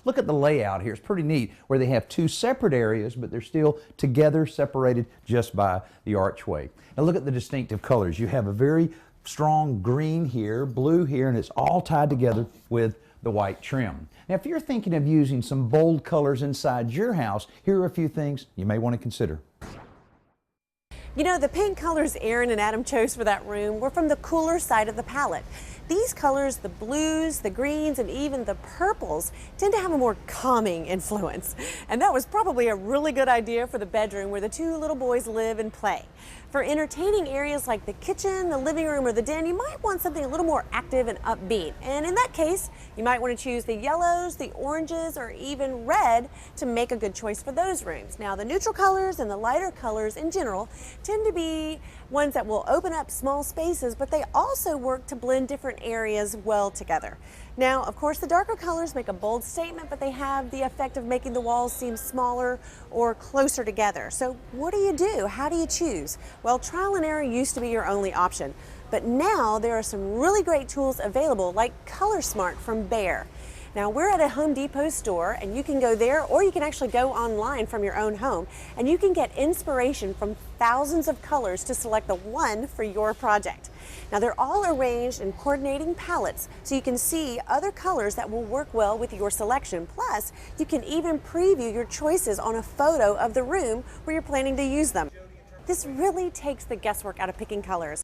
Look at the layout here. It's pretty neat where they have two separate areas, but they're still together, separated just by the archway. Now look at the distinctive colors. You have a very strong green here, blue here, and it's all tied together with the white trim. Now if you're thinking of using some bold colors inside your house, here are a few things you may want to consider. You know, the pink colors Aaron and Adam chose for that room were from the cooler side of the palette. These colors, the blues, the greens, and even the purples, tend to have a more calming influence. And that was probably a really good idea for the bedroom where the two little boys live and play. For entertaining areas like the kitchen, the living room, or the den, you might want something a little more active and upbeat. And in that case, you might want to choose the yellows, the oranges, or even red to make a good choice for those rooms. Now, the neutral colors and the lighter colors in general tend to be ones that will open up small spaces, but they also work to blend different areas well together. Now, of course, the darker colors make a bold statement, but they have the effect of making the walls seem smaller or closer together. So what do you do? How do you choose? Well, trial and error used to be your only option, but now there are some really great tools available like Color Smart from Behr. Now, we're at a Home Depot store, and you can go there, or you can actually go online from your own home, and you can get inspiration from thousands of colors to select the one for your project. Now, they're all arranged in coordinating palettes, so you can see other colors that will work well with your selection. Plus, you can even preview your choices on a photo of the room where you're planning to use them. This really takes the guesswork out of picking colors.